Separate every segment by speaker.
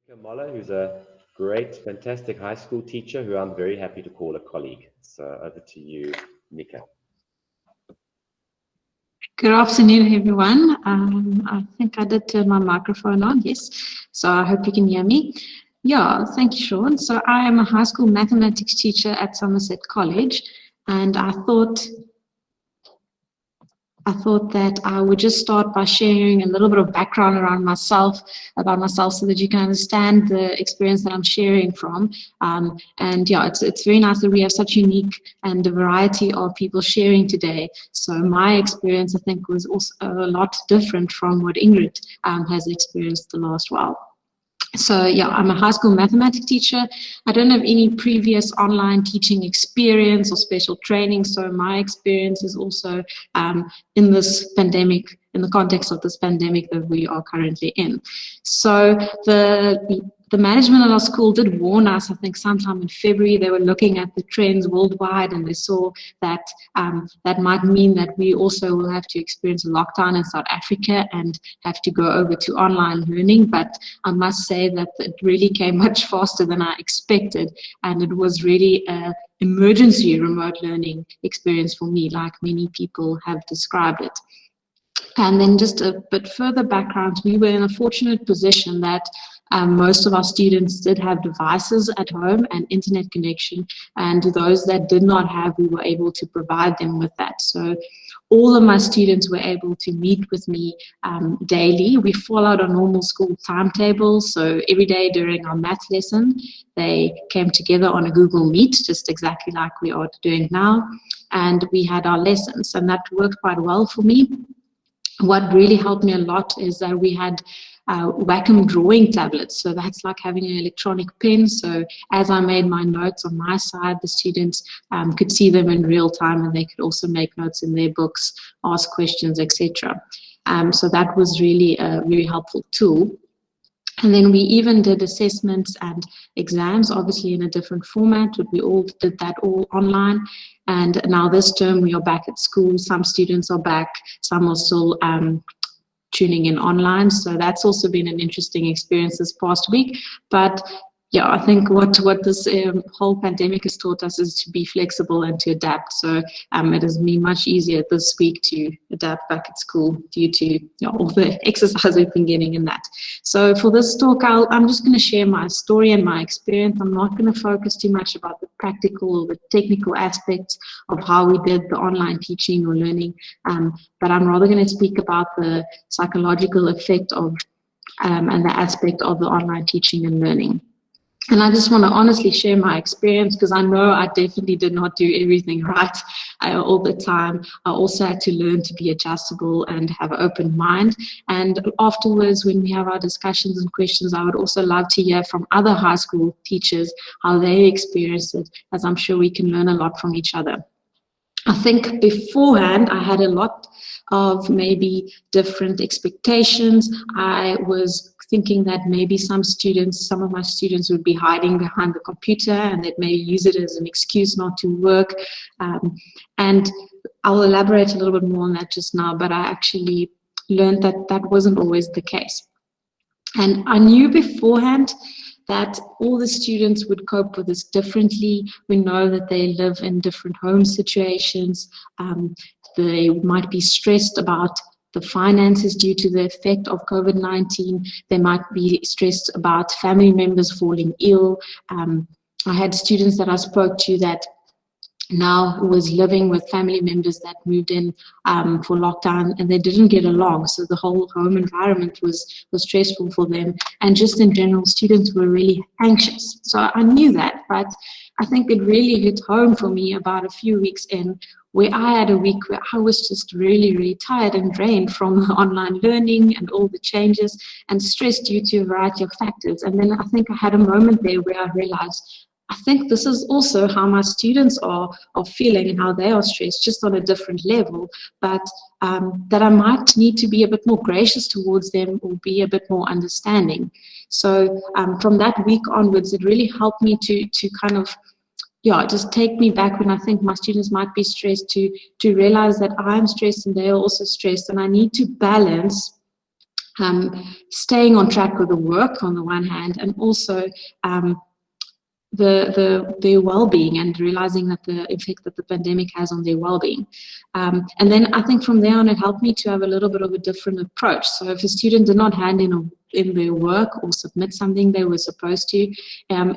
Speaker 1: Mieke Möller, who's a great, fantastic high school teacher who I'm very happy to call a colleague. So over to you, Mieke.
Speaker 2: Good afternoon, everyone. I think I did turn my microphone on, yes. So I hope you can hear me. Yeah, thank you, Sean. So I am a high school mathematics teacher at Somerset College, and I thought that I would just start by sharing a little bit of background about myself, so that you can understand the experience that I'm sharing from. And yeah, it's very nice that we have such unique and a variety of people sharing today. So my experience, I think, was also a lot different from what Ingrid has experienced the last while. So yeah, I'm a high school mathematics teacher. I don't have any previous online teaching experience or special training. So my experience is also in this pandemic, in the context of this pandemic that we are currently in. So the management of our school did warn us, I think sometime in February. They were looking at the trends worldwide, and they saw that that might mean that we also will have to experience a lockdown in South Africa and have to go over to online learning. But I must say that it really came much faster than I expected, and it was really an emergency remote learning experience for me, like many people have described it. And then just a bit further background, we were in a fortunate position that most of our students did have devices at home and internet connection, and those that did not have, we were able to provide them with that. So all of my students were able to meet with me daily. We followed a normal school timetable, so every day during our math lesson, they came together on a Google Meet, just exactly like we are doing now, and we had our lessons, and that worked quite well for me. What really helped me a lot is that we had Wacom drawing tablets. So that's like having an electronic pen. So as I made my notes on my side, the students could see them in real time, and they could also make notes in their books, ask questions, etc. So that was really a very helpful tool. And then we even did assessments and exams, obviously in a different format, but we all did that all online. And now this term we are back at school. Some students are back, some are still tuning in online. So that's also been an interesting experience this past week. But yeah, I think what this whole pandemic has taught us is to be flexible and to adapt. So it has been much easier this week to adapt back at school due to all the exercise we've been getting in that. So for this talk, I'm just going to share my story and my experience. I'm not going to focus too much about the practical or the technical aspects of how we did the online teaching or learning, but I'm rather going to speak about the psychological effect of and the aspect of the online teaching and learning. And I just want to honestly share my experience, because I know I definitely did not do everything right all the time. I also had to learn to be adjustable and have an open mind. And afterwards, when we have our discussions and questions, I would also love to hear from other high school teachers how they experienced it, as I'm sure we can learn a lot from each other. I think beforehand, I had a lot of maybe different expectations. I was thinking that maybe some of my students would be hiding behind the computer and that may use it as an excuse not to work. And I'll elaborate a little bit more on that just now, but I actually learned that that wasn't always the case. And I knew beforehand that all the students would cope with this differently. We know that they live in different home situations. They might be stressed about the finances due to the effect of COVID-19. They might be stressed about family members falling ill. I had students that I spoke to that now was living with family members that moved in for lockdown, and they didn't get along. So the whole home environment was stressful for them. And just in general, students were really anxious. So I knew that, but I think it really hit home for me about a few weeks in, where I had a week where I was just really, really tired and drained from the online learning and all the changes and stressed due to a variety of factors. And then I think I had a moment there where I realized, I think this is also how my students are feeling and how they are stressed, just on a different level, but that I might need to be a bit more gracious towards them or be a bit more understanding. So from that week onwards, it really helped me to kind of, just take me back when I think my students might be stressed, to realize that I'm stressed and they are also stressed, and I need to balance staying on track with the work on the one hand, and also their well-being, and realizing that the effect that the pandemic has on their well-being. And then I think from there on, it helped me to have a little bit of a different approach. So if a student did not hand in their work or submit something they were supposed to,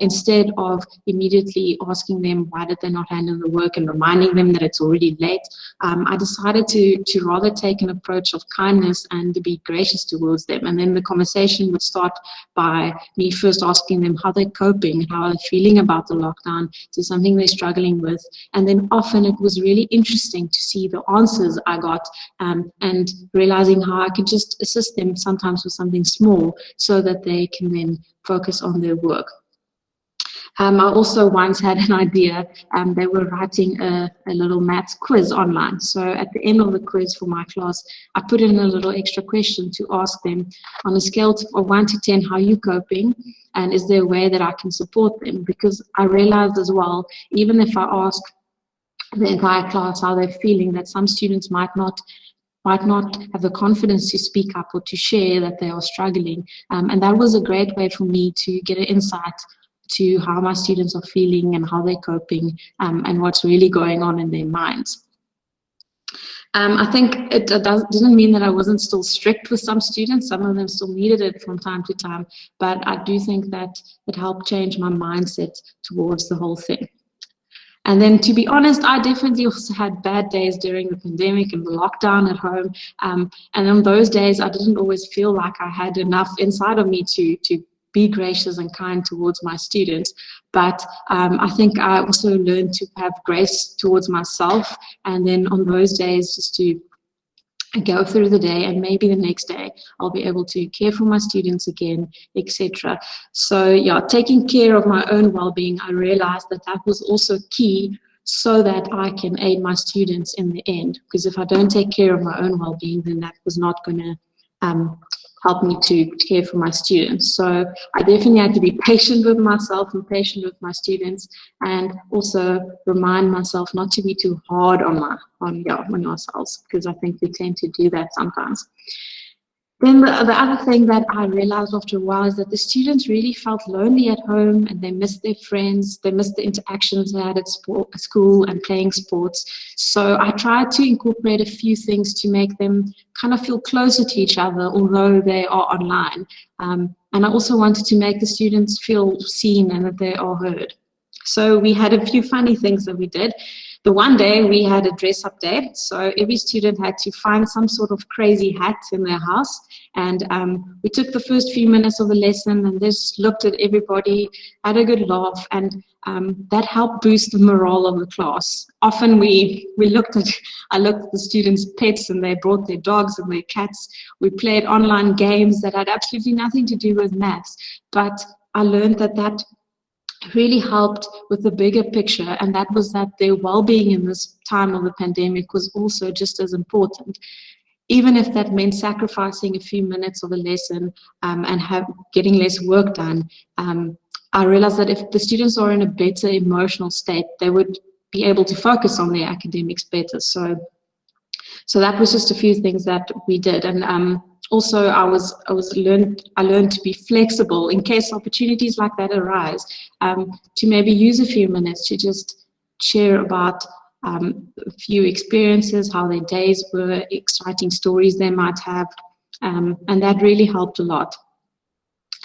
Speaker 2: instead of immediately asking them why did they not hand in the work and reminding them that it's already late, I decided to rather take an approach of kindness and to be gracious towards them. And then the conversation would start by me first asking them how they're coping, how they're feeling about the lockdown, is there something they're struggling with. And then often it was really interesting to see the answers I got, and realizing how I could just assist them sometimes with something small so that they can then focus on their work. I also once had an idea. They were writing a little maths quiz online. So at the end of the quiz for my class, I put in a little extra question to ask them on a scale of 1 to 10, how are you coping? And is there a way that I can support them? Because I realized as well, even if I ask the entire class how they're feeling, that some students might not have the confidence to speak up or to share that they are struggling. And that was a great way for me to get an insight to how my students are feeling and how they're coping, and what's really going on in their minds. I think it didn't mean that I wasn't still strict with some students. Some of them still needed it from time to time, but I do think that it helped change my mindset towards the whole thing. And then, to be honest, I definitely also had bad days during the pandemic and the lockdown at home. And on those days, I didn't always feel like I had enough inside of me to be gracious and kind towards my students. But I think I also learned to have grace towards myself. And then on those days, just to go through the day, and maybe the next day I'll be able to care for my students again, etc. So yeah, taking care of my own well-being, I realized that that was also key so that I can aid my students in the end. Because if I don't take care of my own well-being, then that was not going to help me to care for my students. So I definitely had to be patient with myself and patient with my students, and also remind myself not to be too hard on ourselves, because I think we tend to do that sometimes. Then the other thing that I realized after a while is that the students really felt lonely at home, and they missed their friends, they missed the interactions they had at school and playing sports. So I tried to incorporate a few things to make them kind of feel closer to each other, although they are online. And I also wanted to make the students feel seen and that they are heard. So we had a few funny things that we did. The one day we had a dress-up day, so every student had to find some sort of crazy hat in their house, and we took the first few minutes of the lesson and just looked at everybody, had a good laugh, and that helped boost the morale of the class. Often I looked at the students' pets, and they brought their dogs and their cats. We played online games that had absolutely nothing to do with maths, but I learned that really helped with the bigger picture, and that was that their well-being in this time of the pandemic was also just as important. Even if that meant sacrificing a few minutes of a lesson and getting less work done, I realized that if the students are in a better emotional state, they would be able to focus on their academics better. So that was just a few things that we did. And also, I learned to be flexible in case opportunities like that arise, to maybe use a few minutes to just share about a few experiences, how their days were, exciting stories they might have, and that really helped a lot.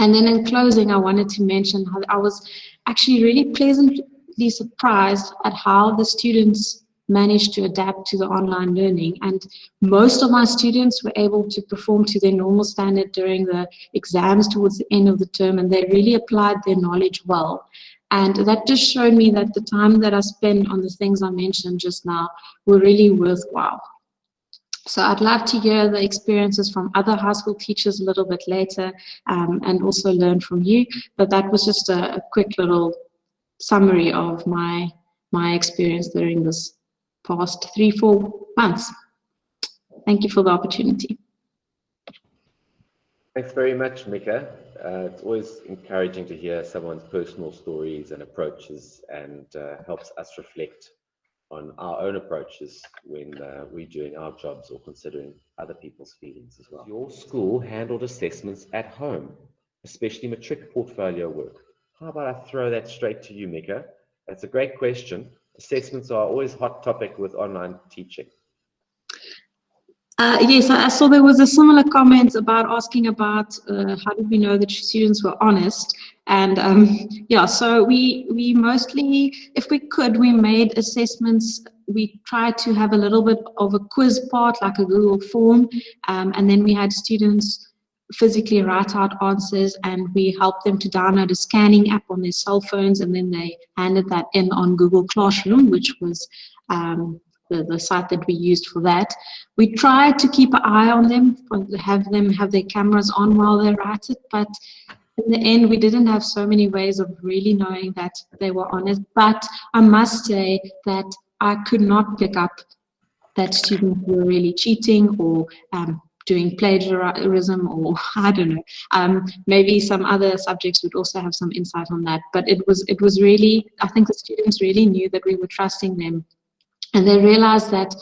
Speaker 2: And then in closing, I wanted to mention how I was actually really pleasantly surprised at how the students managed to adapt to the online learning. And most of my students were able to perform to their normal standard during the exams towards the end of the term, and they really applied their knowledge well. And that just showed me that the time that I spent on the things I mentioned just now were really worthwhile. So I'd love to hear the experiences from other high school teachers a little bit later, and also learn from you. But that was just a quick little summary of my experience during this past 3-4 months. Thank you for the opportunity.
Speaker 1: Thanks very much, Mieke. It's always encouraging to hear someone's personal stories and approaches, and helps us reflect on our own approaches when we're doing our jobs or considering other people's feelings as well. Your school handled assessments at home, especially matric portfolio work. How about I throw that straight to you, Mieke? That's a great question. Assessments are always a hot topic with online teaching.
Speaker 2: Yes, I saw there was a similar comment about asking about how did we know that students were honest. And yeah, so we mostly, if we could, we made assessments. We tried to have a little bit of a quiz part, like a Google form, and then we had students physically write out answers, and we helped them to download a scanning app on their cell phones, and then they handed that in on Google Classroom, which was the site that we used for that. We tried to keep an eye on them have their cameras on while they write it, but in the end, we didn't have so many ways of really knowing that they were honest. But I must say that I could not pick up that students were really cheating or doing plagiarism, or I don't know. Maybe some other subjects would also have some insight on that. But it was really, I think the students really knew that we were trusting them. And they realized that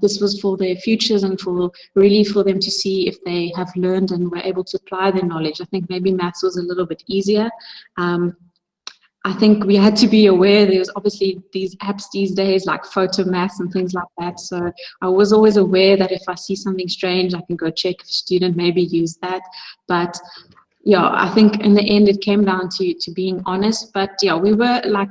Speaker 2: this was for their futures and for them to see if they have learned and were able to apply their knowledge. I think maybe maths was a little bit easier. I think we had to be aware there's obviously these apps these days like photo maths and things like that. So I was always aware that if I see something strange, I can go check if a student maybe used that. But yeah, I think in the end it came down to being honest. But yeah, we were like,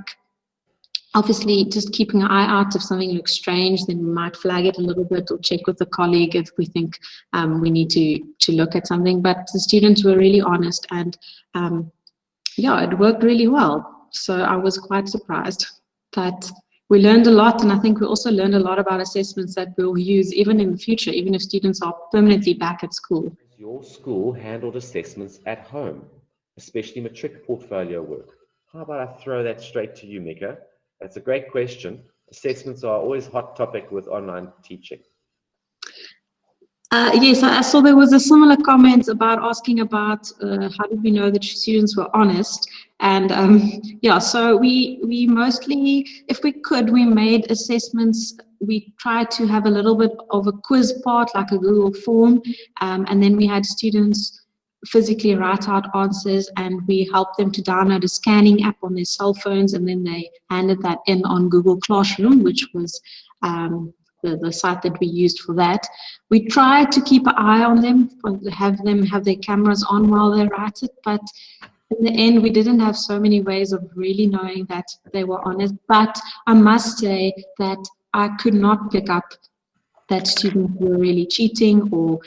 Speaker 2: obviously just keeping an eye out. If something looks strange, then we might flag it a little bit or check with a colleague if we think we need to look at something. But the students were really honest, and yeah, it worked really well. So I was quite surprised. But we learned a lot, and I think we also learned a lot about assessments that we'll use even in the future, even if students are permanently back at school.
Speaker 1: Your school handled assessments at home, especially matric portfolio work. How about I throw that straight to you, Mieke? That's a great question. Assessments are always a hot topic with online teaching.
Speaker 2: Yes, I saw there was a similar comment about asking about how did we know that students were honest. And yeah, so we mostly, if we could, we made assessments. We tried to have a little bit of a quiz part, like a Google form, and then we had students physically write out answers, and we helped them to download a scanning app on their cell phones, and then they handed that in on Google Classroom, which was the site that we used for that. We tried to keep an eye on them have their cameras on while they write it, but in the end, we didn't have so many ways of really knowing that they were honest. But I must say that I could not pick up that students were really cheating or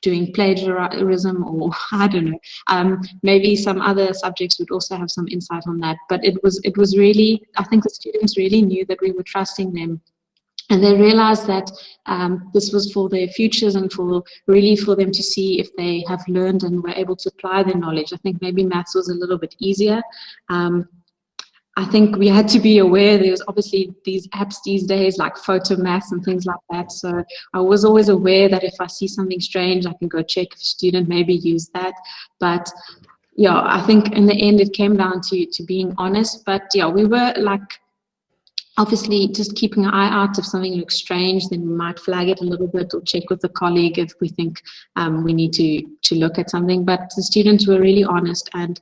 Speaker 2: doing plagiarism, or I don't know. Maybe some other subjects would also have some insight on that. But it was really, I think the students really knew that we were trusting them. And they realized that this was for their futures and for them to see if they have learned and were able to apply their knowledge. I think maybe maths was a little bit easier. I think we had to be aware there's obviously these apps these days like photo maths and things like that. So I was always aware that if I see something strange, I can go check if a student maybe used that. But yeah, I think in the end it came down to being honest. But yeah, we were like, obviously just keeping an eye out. If something looks strange, then we might flag it a little bit or check with a colleague if we think we need to look at something. But the students were really honest, and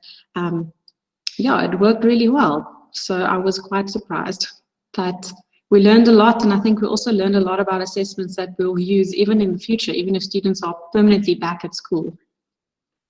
Speaker 2: yeah, it worked really well. So I was quite surprised. But we learned a lot, and I think we also learned a lot about assessments that we'll use even in the future, even if students are permanently back at school.